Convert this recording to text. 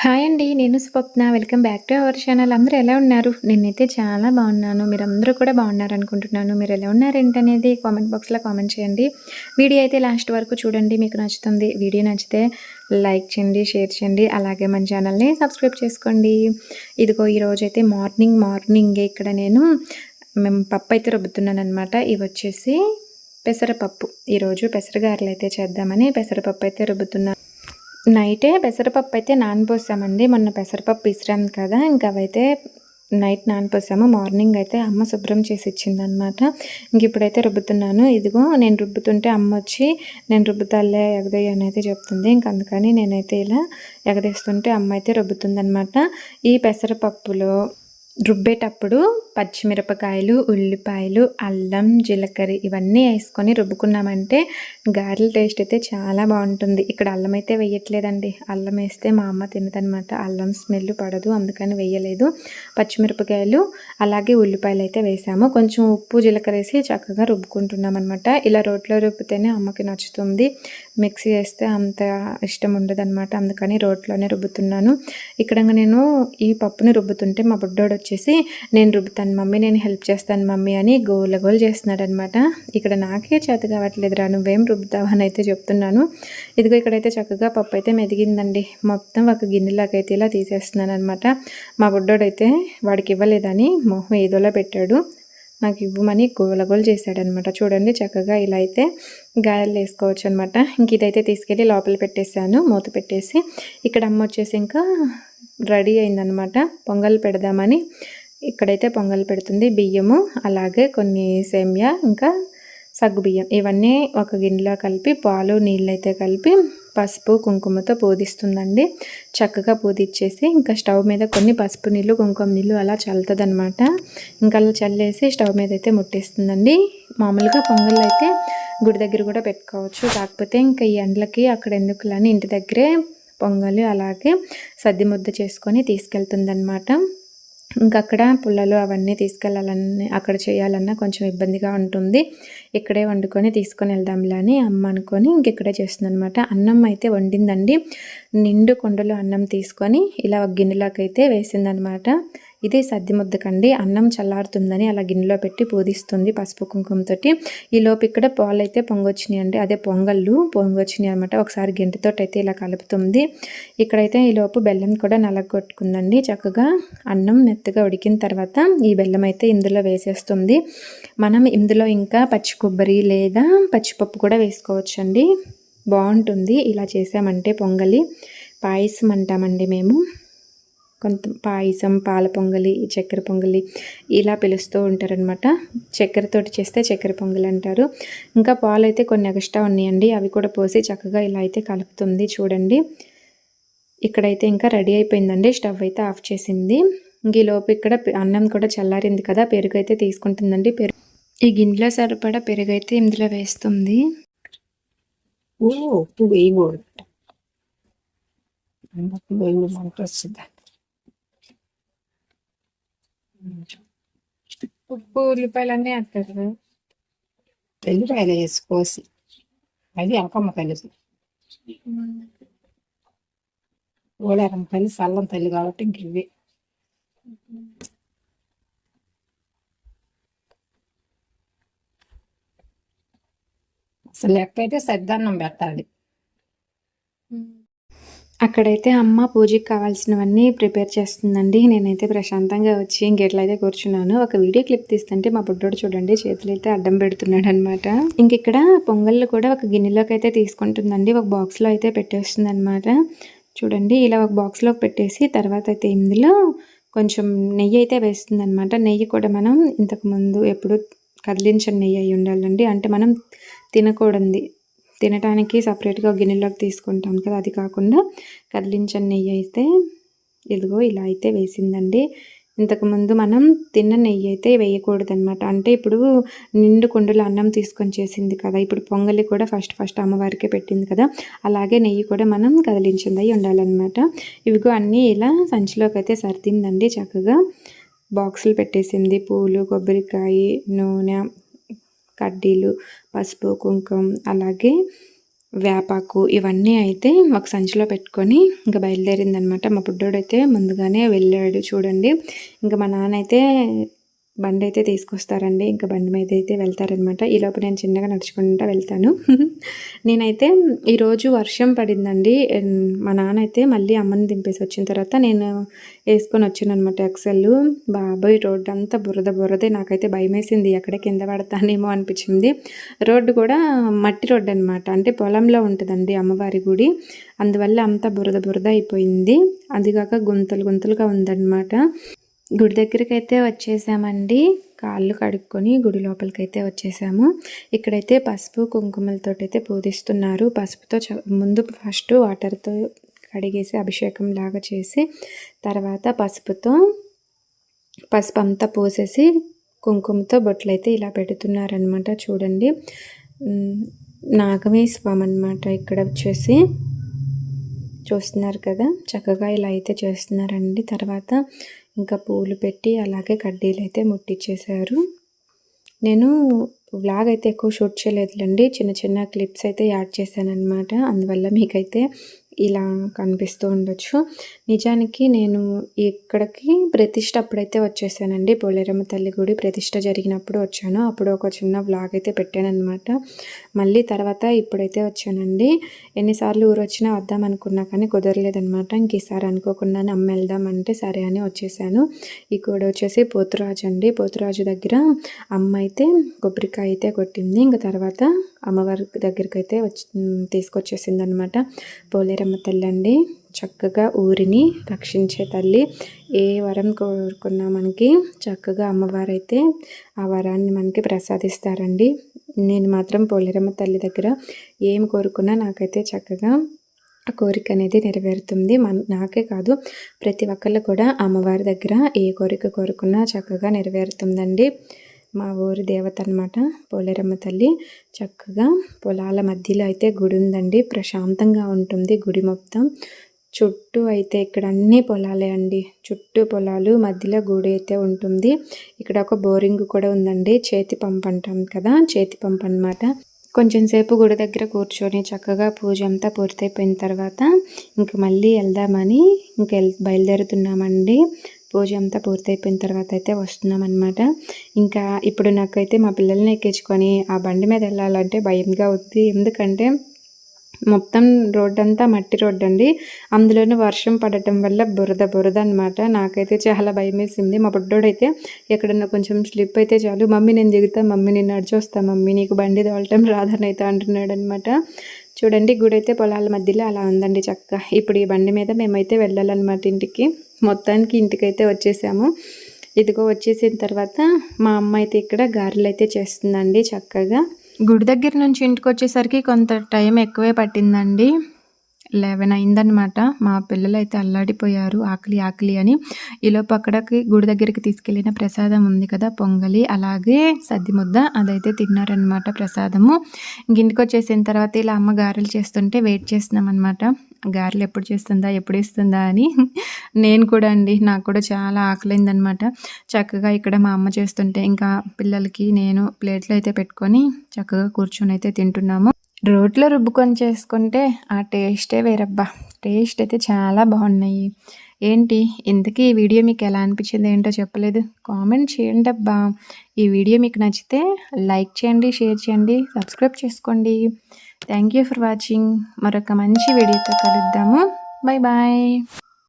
Hi అండి. నేను Swapna. Welcome back to our channel. అందరూ ఎలా ఉన్నారు? నేనైతే చాలా బాగున్నాను. మీరందరూ కూడా బాగున్నారనుకుంటున్నాను. మీరు ఎలా ఉన్నారేంటనేది కామెంట్ బాక్స్‌లో కామెంట్ చేయండి. వీడియో అయితే లాస్ట్ వరకు చూడండి. మీకు నచ్చుతుంది. వీడియో నచ్చితే లైక్ చేయండి, షేర్ చేయండి. అలాగే మన ఛానల్‌ని సబ్స్క్రైబ్ చేసుకోండి. ఇదిగో ఈరోజైతే మార్నింగే ఇక్కడ మేము పప్పు అయితే రుబ్బుతున్నాననమాట. ఇవొచ్చేసి పెసరపప్పు. ఈరోజు పెసరగారెలైతే చేద్దామని పెసరపప్పు అయితే రుబ్బుతున్నాను. నైటే పెసరపప్పు అయితే నానబోసామండి. మొన్న పెసరపప్పు ఇసిరాం కదా! ఇంక అవైతే నైట్ నానపోసాము. మార్నింగ్ అయితే అమ్మ శుభ్రం చేసి ఇచ్చిందనమాట. ఇంక ఇప్పుడైతే రుబ్బుతున్నాను. ఇదిగో నేను రుబ్బుతుంటే అమ్మొచ్చి నేను రుబ్బుతాలే ఎగదేయి అని అయితే చెప్తుంది. ఇంక అందుకని నేనైతే ఇలా ఎగదేస్తుంటే అమ్మ అయితే రుబ్బుతుందనమాట. ఈ పెసరపప్పులో రుబ్బేటప్పుడు పచ్చిమిరపకాయలు, ఉల్లిపాయలు, అల్లం, జీలకర్ర ఇవన్నీ వేసుకొని రుబ్బుకున్నామంటే గారెల టేస్ట్ అయితే చాలా బాగుంటుంది. ఇక్కడ అల్లం అయితే వేయట్లేదండి. అల్లం వేస్తే మా అమ్మ తినదనమాట. అల్లం స్మెల్ పడదు, అందుకని వేయలేదు. పచ్చిమిరపకాయలు అలాగే ఉల్లిపాయలు అయితే వేసాము. కొంచెం ఉప్పు, జీలకర్ర వేసి చక్కగా రుబ్బుకుంటున్నాం అనమాట. ఇలా రోట్లో రుబ్బితేనే అమ్మకి నచ్చుతుంది. మిక్సీ వేస్తే అంత ఇష్టం ఉండదు అనమాట. అందుకని రోట్లోనే రుబ్బుతున్నాను. ఇక్కడ నేను ఈ పప్పుని రుబ్బుతుంటే మా బుడ్డోడు వచ్చేసి నేను రుబ్బుతాను మమ్మీ, నేను హెల్ప్ చేస్తాను మమ్మీ అని గోల చేస్తున్నాడు అనమాట. ఇక్కడ నాకే చేత కావట్లేదురా, నువ్వేం రుబ్బుతావా అని అయితే చెప్తున్నాను. ఇదిగో ఇక్కడైతే చక్కగా పప్పు అయితే మెదిగిందండి. మొత్తం ఒక గిన్నెలాగైతే ఇలా తీసేస్తున్నాను అనమాట. మా బుడ్డోడైతే వాడికి ఇవ్వలేదని మొహం ఏదోలా పెట్టాడు. నాకు ఇవ్వమని గోలగోలు చేశాడనమాట. చూడండి చక్కగా ఇలా అయితే గారెలు వేసుకోవచ్చు అనమాట. ఇంక ఇదైతే తీసుకెళ్ళి లోపల పెట్టేశాను, మూత పెట్టేసి. ఇక్కడ అమ్మ వచ్చేసి ఇంకా రెడీ అయిందనమాట. పొంగల్ పెడదామని ఇక్కడైతే పొంగల్ పెడుతుంది. బియ్యము అలాగే కొన్ని సేమియా ఇంకా సగ్గుబియ్యం ఇవన్నీ ఒక గిన్నెలో కలిపి పాలు నీళ్ళు అయితే కలిపి పసుపు కుంకుమతో పూజిస్తుందండి. చక్కగా పూజిచ్చేసి ఇంకా స్టవ్ మీద కొన్ని పసుపు నీళ్ళు కుంకుమ నీళ్ళు అలా చల్లుతుంది అనమాట. ఇంకా అలా చల్లేసి స్టవ్ మీద అయితే ముట్టేస్తుందండి. మామూలుగా పొంగల్ అయితే గుడి దగ్గర కూడా పెట్టుకోవచ్చు, కాకపోతే ఇంకా ఈ ఎండలకి అక్కడ ఎందుకులని ఇంటి దగ్గరే పొంగలి అలాగే సద్ది ముద్ద చేసుకొని తీసుకెళ్తుందనమాట. ఇంకక్కడ పుల్లలు అవన్నీ తీసుకెళ్ళాలని అక్కడ చేయాలన్నా కొంచెం ఇబ్బందిగా ఉంటుంది. ఇక్కడే వండుకొని తీసుకొని వెళ్దాంలే అని అమ్మ అనుకొని ఇంకెక్కడే చేస్తుంది అనమాట. అన్నం అయితే వండిందండి. నిండు కొండలో అన్నం తీసుకొని ఇలా ఒక గిన్నెలోకి అయితే వేసిందనమాట. ఇది సద్ది ముద్దకండి. అన్నం చల్లారుతుందని అలా గిన్నెలో పెట్టి పూజిస్తుంది పసుపు కుంకుమతోటి. ఈలోపు ఇక్కడ పాలు అయితే పొంగొచ్చినాయి అండి, అదే పొంగళ్ళు పొంగొచ్చినాయి అనమాట. ఒకసారి గంటతో అయితే ఇలా కలుపుతుంది. ఇక్కడైతే ఈలోపు బెల్లం కూడా నలగొట్టుకుందండి. చక్కగా అన్నం మెత్తగా ఉడికిన తర్వాత ఈ బెల్లం అయితే ఇందులో వేసేస్తుంది. మనం ఇందులో ఇంకా పచ్చి కొబ్బరి లేదా పచ్చిపప్పు కూడా వేసుకోవచ్చండి, బాగుంటుంది. ఇలా చేసామంటే పొంగలి పాయసం అంటామండి మేము. కొంత పాయసం, పాల పొంగలి, చక్కెర పొంగలి ఇలా పిలుస్తూ ఉంటారనమాట. చక్కెరతోటి చేస్తే చక్కెర పొంగలి అంటారు. ఇంకా పాలు అయితే కొన్ని ఎక్స్ట్రా ఉన్నాయండి, అవి కూడా పోసి చక్కగా ఇలా అయితే కలుపుతుంది. చూడండి ఇక్కడైతే ఇంకా రెడీ అయిపోయిందండి. స్టవ్ అయితే ఆఫ్ చేసింది. ఇంక ఈలోపు ఇక్కడ అన్నం కూడా చల్లారింది కదా, పెరుగు అయితే తీసుకుంటుందండి. ఈ గిన్నెలో సరిపడా పెరుగు అయితే ఇందులో వేస్తుంది. ఉప్పు ఉల్లిపాయలన్నీ వేస్తారు. ఎల్లిపాయలు వేసి కోసి అది అంకమ్మ కలిసి ఓడారం కలిసి అల్లం తల్లి కాబట్టి ఇంక ఇవి అసలు లెక్క అయితే సద్దన్నం పెట్టాలి. అక్కడైతే అమ్మ పూజకి కావాల్సినవన్నీ ప్రిపేర్ చేస్తుందండి. నేనైతే ప్రశాంతంగా వచ్చి ఇంకెట్లయితే కూర్చున్నాను. ఒక వీడియో క్లిప్ తీస్తుంటే మా బుడ్డోడు చూడండి చేతులు అయితే అడ్డం పెడుతున్నాడు అనమాట. ఇంక ఇక్కడ పొంగళ్ళు కూడా ఒక గిన్నెలోకి అయితే తీసుకుంటుందండి. ఒక బాక్స్లో అయితే పెట్టేస్తుంది అనమాట. చూడండి ఇలా ఒక బాక్స్లోకి పెట్టేసి తర్వాత అయితే ఇందులో కొంచెం నెయ్యి అయితే వేస్తుంది అనమాట. నెయ్యి కూడా మనం ఇంతకుముందు ఎప్పుడు కదిలించిన నెయ్యి అయి ఉండాలండి. అంటే మనం తినటానికి సపరేట్గా గిన్నెలోకి తీసుకుంటాం కదా, అది కాకుండా కదిలించిన నెయ్యి అయితే ఇదిగో ఇలా అయితే వేసిందండి. ఇంతకుముందు మనం తిన్న నెయ్యి అయితే వేయకూడదు అనమాట. అంటే ఇప్పుడు నిండు కుండలో అన్నం తీసుకొని చేసింది కదా, ఇప్పుడు పొంగలి కూడా ఫస్ట్ అమ్మవారికే పెట్టింది కదా, అలాగే నెయ్యి కూడా మనం కదిలించింది అయి ఉండాలన్నమాట. ఇవిగో అన్నీ ఇలా సంచిలోకి అయితే సర్దిందండి. చక్కగా బాక్సులు పెట్టేసింది. పూలు, కొబ్బరికాయ, నూనె, కడ్డీలు, పసుపు, కుంకుమ అలాగే వేపాకు ఇవన్నీ అయితే ఒక సంచిలో పెట్టుకొని ఇంకా బయలుదేరిందనమాట. మా బుడ్డోడైతే ముందుగానే వెళ్ళాడు చూడండి. ఇంకా మా నాన్న అయితే బండి అయితే తీసుకొస్తారండి. ఇంకా బండి మీద అయితే వెళ్తారనమాట. ఈలోపు నేను చిన్నగా నడుచుకుంటూ వెళ్తాను. నేనైతే ఈరోజు వర్షం పడిందండి. మా నాన్న అయితే మళ్ళీ అమ్మని దింపేసి వచ్చిన తర్వాత నేను వేసుకొని వచ్చాను అనమాట ఎక్సెల్. బాబోయ్ రోడ్డు అంతా బురదే. నాకైతే భయం వేసింది, ఎక్కడ కింద పడతానేమో అనిపించింది. రోడ్డు కూడా మట్టి రోడ్డు అనమాట. అంటే పొలంలో ఉంటుందండి అమ్మవారి గుడి, అందువల్ల అంతా బురద అయిపోయింది. అదిగాక గుంతలుగా ఉందన్నమాట. గుడి దగ్గరికి అయితే వచ్చేసామండి. కాళ్ళు కడుక్కొని గుడి లోపలికైతే వచ్చేసాము. ఇక్కడైతే పసుపు కుంకుమలతో అయితే పూజిస్తున్నారు. పసుపుతో ముందు ఫస్ట్ వాటర్తో కడిగేసి అభిషేకం లాగా చేసి తర్వాత పసుపు అంతా పోసేసి కుంకుమతో బొట్లు అయితే ఇలా పెడుతున్నారనమాట. చూడండి, నాగమే స్వామి అనమాట. ఇక్కడ వచ్చేసి చూస్తున్నారు కదా, చక్కగా ఇలా అయితే చేస్తున్నారండి. తర్వాత ఇంకా పూలు పెట్టి అలాగే కడ్డీలు అయితే ముట్టించేశారు. నేను వ్లాగ్ అయితే ఎక్కువ షూట్ చేయలేదులేండి, చిన్న క్లిప్స్ అయితే యాడ్ చేశాను అనమాట. అందువల్ల మీకైతే ఇలా కనిపిస్తూ ఉండొచ్చు. నిజానికి నేను ఇక్కడికి ప్రతిష్ట అప్పుడైతే వచ్చేసానండి. పోలేరమ్మ తల్లి గుడి ప్రతిష్ట జరిగినప్పుడు వచ్చాను. అప్పుడు ఒక చిన్న వ్లాగ్ అయితే పెట్టాను అనమాట. మళ్ళీ తర్వాత ఇప్పుడైతే వచ్చానండి. ఎన్నిసార్లు ఊరు వచ్చినా వద్దాం అనుకున్నా కానీ కుదరలేదనమాట. ఇంక ఈసారి అనుకోకుండానే అమ్మ వెళ్దామంటే సరే అని వచ్చేసాను. ఈ గుడి వచ్చేసి పోతురాజు అండి. పోతురాజు దగ్గర అమ్మ అయితే కొబ్బరికాయ అయితే కొట్టింది. ఇంకా తర్వాత అమ్మవారి దగ్గరికి అయితే తీసుకొచ్చేసింది అనమాట. పోలేరమ్మ తల్లి అండి, చక్కగా ఊరిని రక్షించే తల్లి. ఏ వరం కోరుకున్నా మనకి చక్కగా అమ్మవారు అయితే ఆ వరాన్ని మనకి ప్రసాదిస్తారండి. నేను మాత్రం పోలేరమ్మ తల్లి దగ్గర ఏం కోరుకున్నా నాకైతే చక్కగా ఆ కోరిక అనేది నెరవేరుతుంది. నాకే కాదు, ప్రతి ఒక్కళ్ళు కూడా అమ్మవారి దగ్గర ఏ కోరిక కోరుకున్నా చక్కగా నెరవేరుతుందండి. మా ఊరి దేవత అనమాట పోలేరమ్మ తల్లి. చక్కగా పొలాల మధ్యలో అయితే గుడి ఉందండి. ప్రశాంతంగా ఉంటుంది గుడి మొత్తం. చుట్టూ అయితే ఇక్కడ అన్ని పొలాలే అండి. చుట్టూ పొలాలు, మధ్యలో గుడి అయితే ఉంటుంది. ఇక్కడ ఒక బోరింగ్ కూడా ఉందండి. చేతి పంప్ అంటాం కదా, చేతి పంప్ అనమాట. కొంచెం సేపు గుడి దగ్గర కూర్చొని చక్కగా పూజ అంతా పూర్తయిపోయిన తర్వాత ఇంక మళ్ళీ వెళ్దామని బయలుదేరుతున్నామండి. పూజ అంతా పూర్తయిపోయిన తర్వాత అయితే వస్తున్నాం అనమాట. ఇంకా ఇప్పుడు నాకైతే మా పిల్లల్ని ఎక్కించుకొని ఆ బండి మీద వెళ్ళాలంటే భయంగా ఉంది. ఎందుకంటే మొత్తం రోడ్డు అంతా మట్టి రోడ్డు అండి. అందులోనూ వర్షం పడటం వల్ల బురద అనమాట. నాకైతే చాలా భయం వేసింది. మా బుడ్డోడైతే ఎక్కడన్నా కొంచెం స్లిప్ అయితే చాలు, మమ్మీ నేను దిగుతా, మమ్మీ నేను నడిచొస్తా, మమ్మీ నీకు బండి తోలటం రాదనైతే అంటున్నాడు అనమాట. చూడండి, గుడి అయితే పొలాల మధ్యలో అలా ఉందండి చక్కగా. ఇప్పుడు ఈ బండి మీద మేమైతే వెళ్ళాలన్నమాట ఇంటికి. మొత్తానికి ఇంటికైతే వచ్చేసాము. ఇదిగో వచ్చేసిన తర్వాత మా అమ్మ అయితే ఇక్కడ గారెలు అయితే చేస్తుందండి చక్కగా. గుడి దగ్గర నుంచి ఇంటికి వచ్చేసరికి కొంత టైం ఎక్కువే పట్టిందండి. 11 అయిందనమాట. మా పిల్లలు అయితే అల్లాడిపోయారు ఆకలి అని. ఈలోపు అక్కడికి గుడి దగ్గరికి తీసుకెళ్ళిన ప్రసాదం ఉంది కదా, పొంగలి, అలాగే సద్ది ముద్ద, అదైతే తిన్నారనమాట ప్రసాదము. ఇంటికి వచ్చేసిన తర్వాత ఇలా అమ్మ గారెలు చేస్తుంటే వెయిట్ చేస్తున్నాం అనమాట. గారెలు ఎప్పుడు ఇస్తుందా అని. నేను కూడా అండి, నాకు కూడా చాలా ఆకలిందనమాట. చక్కగా ఇక్కడ మా అమ్మ చేస్తుంటే ఇంకా పిల్లలకి నేను ప్లేట్లు అయితే పెట్టుకొని చక్కగా కూర్చొని అయితే తింటున్నాము. రోట్లో రుబ్బుకొని చేసుకుంటే ఆ టేస్టే వేరబ్బా. టేస్ట్ అయితే చాలా బాగున్నాయి. ఏంటి ఇంతకీ ఈ వీడియో మీకు ఎలా అనిపించింది ఏంటో చెప్పలేదు, కామెంట్ చేయండి అబ్బా. ఈ వీడియో మీకు నచ్చితే లైక్ చేయండి, షేర్ చేయండి, సబ్స్క్రైబ్ చేసుకోండి. Thank you for watching. మరొక మంచి వీడియోతో కలుద్దాము. Bye bye.